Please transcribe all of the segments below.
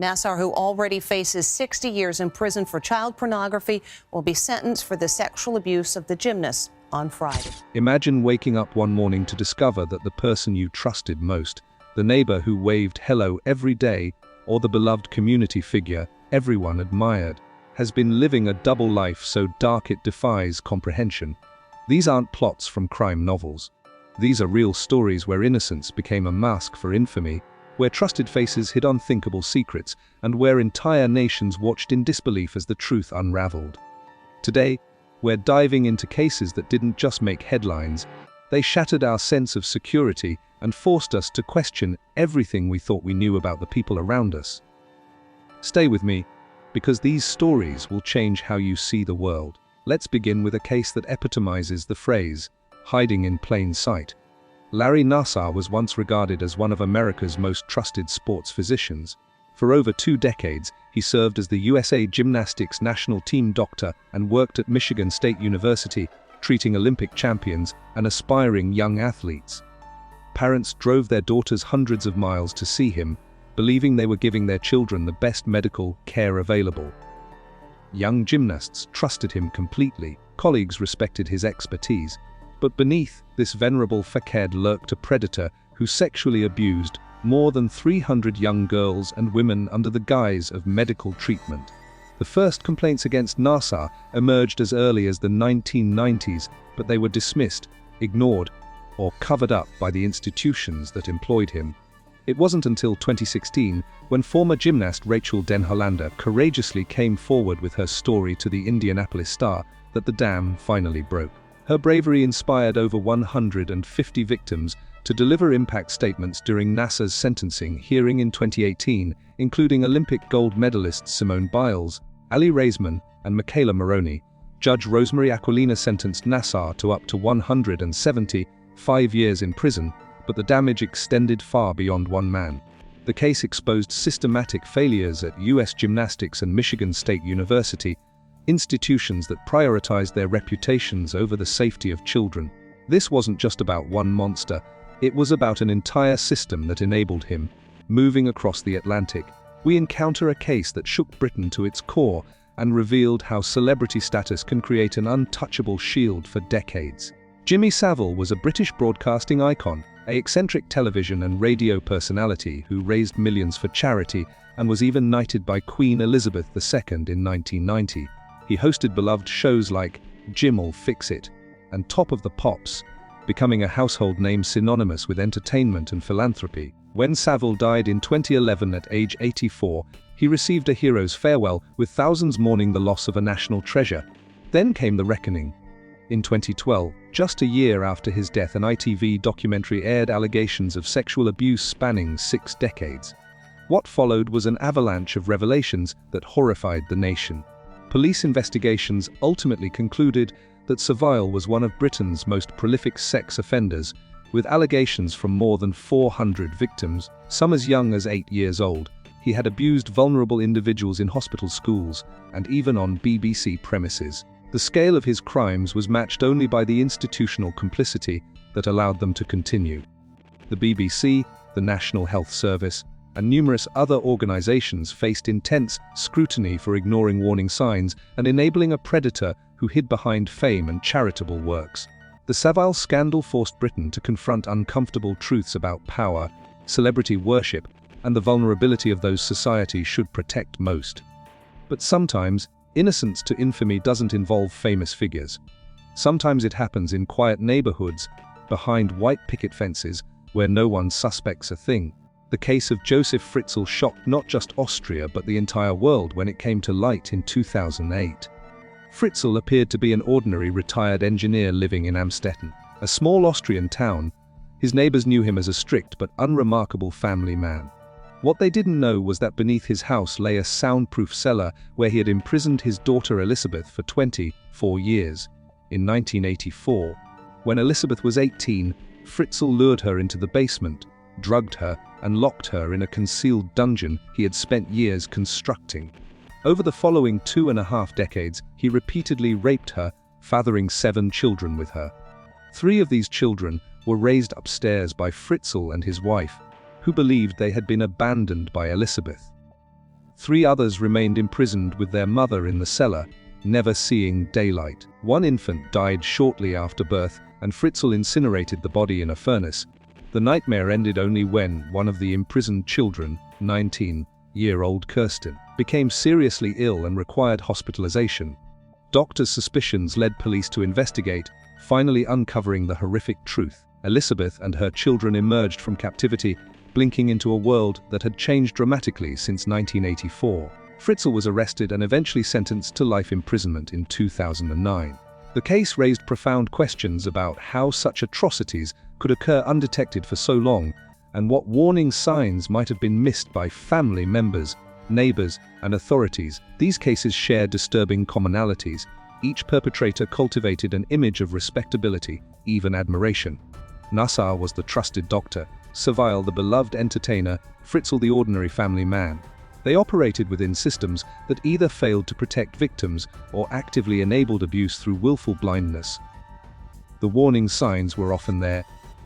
Nassar, who already faces 60 years in prison for child pornography, will be sentenced for the sexual abuse of the gymnast on Friday. Imagine waking up one morning to discover that the person you trusted most, the neighbor who waved hello every day, or the beloved community figure everyone admired, has been living a double life so dark it defies comprehension. These aren't plots from crime novels. These are real stories where innocence became a mask for infamy, where trusted faces hid unthinkable secrets, and where entire nations watched in disbelief as the truth unraveled. Today, we're diving into cases that didn't just make headlines, they shattered our sense of security and forced us to question everything we thought we knew about the people around us. Stay with me, because these stories will change how you see the world. Let's begin with a case that epitomizes the phrase, hiding in plain sight. Larry Nassar was once regarded as one of America's most trusted sports physicians. For over 2 decades, he served as the USA Gymnastics national team doctor and worked at Michigan State University, treating Olympic champions and aspiring young athletes. Parents drove their daughters hundreds of miles to see him, believing they were giving their children the best medical care available. Young gymnasts trusted him completely, colleagues respected his expertise, but beneath this venerable facade lurked a predator who sexually abused more than 300 young girls and women under the guise of medical treatment. The first complaints against Nassar emerged as early as the 1990s, but they were dismissed, ignored, or covered up by the institutions that employed him. It wasn't until 2016, when former gymnast Rachel Den Hollander courageously came forward with her story to the Indianapolis Star, that the dam finally broke. Her bravery inspired over 150 victims to deliver impact statements during Nassar's sentencing hearing in 2018, including Olympic gold medalists Simone Biles, Ali Raisman, and Michaela Maroney. Judge Rosemary Aquilina sentenced Nassar to up to 175 years in prison, but the damage extended far beyond one man. The case exposed systematic failures at U.S. Gymnastics and Michigan State University, institutions that prioritized their reputations over the safety of children. This wasn't just about one monster, it was about an entire system that enabled him. Moving across the Atlantic, we encounter a case that shook Britain to its core and revealed how celebrity status can create an untouchable shield for decades. Jimmy Savile was a British broadcasting icon, an eccentric television and radio personality who raised millions for charity and was even knighted by Queen Elizabeth II in 1990. He hosted beloved shows like Jim'll Fix It and Top of the Pops, becoming a household name synonymous with entertainment and philanthropy. When Savile died in 2011 at age 84, he received a hero's farewell, with thousands mourning the loss of a national treasure. Then came the reckoning. In 2012, just a year after his death, an ITV documentary aired allegations of sexual abuse spanning 6 decades. What followed was an avalanche of revelations that horrified the nation. Police investigations ultimately concluded that Savile was one of Britain's most prolific sex offenders, with allegations from more than 400 victims, some as young as 8 years old. He had abused vulnerable individuals in hospital, schools, and even on BBC premises. The scale of his crimes was matched only by the institutional complicity that allowed them to continue. The BBC, the National Health Service, and numerous other organizations faced intense scrutiny for ignoring warning signs and enabling a predator who hid behind fame and charitable works. The Savile scandal forced Britain to confront uncomfortable truths about power, celebrity worship, and the vulnerability of those society should protect most. But sometimes, innocence to infamy doesn't involve famous figures. Sometimes it happens in quiet neighborhoods, behind white picket fences, where no one suspects a thing. The case of Josef Fritzl shocked not just Austria but the entire world when it came to light in 2008. Fritzl appeared to be an ordinary retired engineer living in Amstetten, a small Austrian town. His neighbors knew him as a strict but unremarkable family man. What they didn't know was that beneath his house lay a soundproof cellar where he had imprisoned his daughter Elizabeth for 24 years. In 1984, when Elizabeth was 18, Fritzl lured her into the basement, drugged her, and locked her in a concealed dungeon he had spent years constructing. Over the following 2.5 decades, he repeatedly raped her, fathering 7 children with her. 3 of these children were raised upstairs by Fritzl and his wife, who believed they had been abandoned by Elizabeth. 3 others remained imprisoned with their mother in the cellar, never seeing daylight. 1 infant died shortly after birth, and Fritzl incinerated the body in a furnace. The nightmare ended only when one of the imprisoned children, 19-year-old Kirsten, became seriously ill and required hospitalization. Doctors' suspicions led police to investigate, finally uncovering the horrific truth. Elizabeth and her children emerged from captivity, blinking into a world that had changed dramatically since 1984. Fritzl was arrested and eventually sentenced to life imprisonment in 2009. The case raised profound questions about how such atrocities could occur undetected for so long, and what warning signs might have been missed by family members, neighbors, and authorities. These cases share disturbing commonalities. Each perpetrator cultivated an image of respectability, even admiration. Nassar was the trusted doctor, Savile the beloved entertainer, Fritzl the ordinary family man. They operated within systems that either failed to protect victims or actively enabled abuse through willful blindness. The warning signs were often there,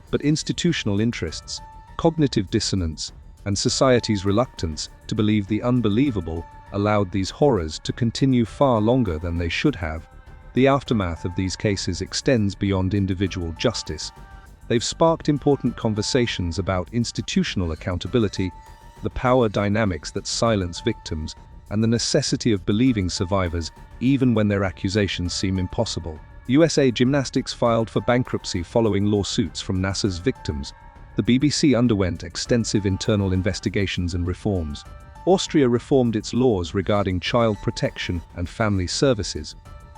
but institutional interests, cognitive dissonance, and society's reluctance to believe the unbelievable allowed these horrors to continue far longer than they should have. The aftermath of these cases extends beyond individual justice. They've sparked important conversations about institutional accountability, the power dynamics that silence victims, and the necessity of believing survivors even when their accusations seem impossible. USA Gymnastics filed for bankruptcy following lawsuits from Nassar's victims. The BBC underwent extensive internal investigations and reforms. Austria reformed its laws regarding child protection and family services.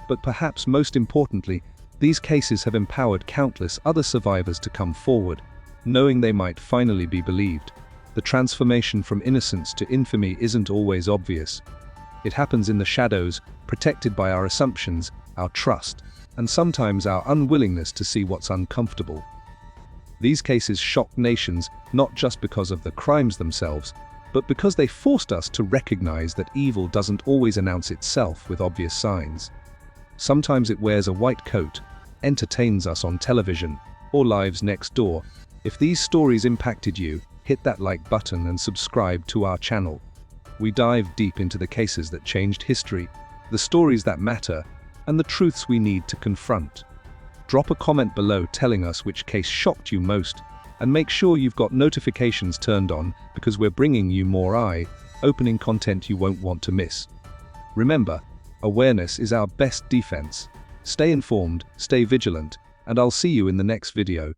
But perhaps most importantly, these cases have empowered countless other survivors to come forward, knowing they might finally be believed. The transformation from innocence to infamy isn't always obvious. It happens in the shadows, protected by our assumptions, our trust, and sometimes our unwillingness to see what's uncomfortable. These cases shocked nations not just because of the crimes themselves, but because they forced us to recognize that evil doesn't always announce itself with obvious signs. Sometimes it wears a white coat, entertains us on television, or lives next door. If these stories impacted you, hit that like button and subscribe to our channel. We dive deep into the cases that changed history, the stories that matter, and the truths we need to confront. Drop a comment below telling us which case shocked you most, and make sure you've got notifications turned on because we're bringing you more eye-opening content you won't want to miss. Remember, awareness is our best defense. Stay informed, stay vigilant, and I'll see you in the next video.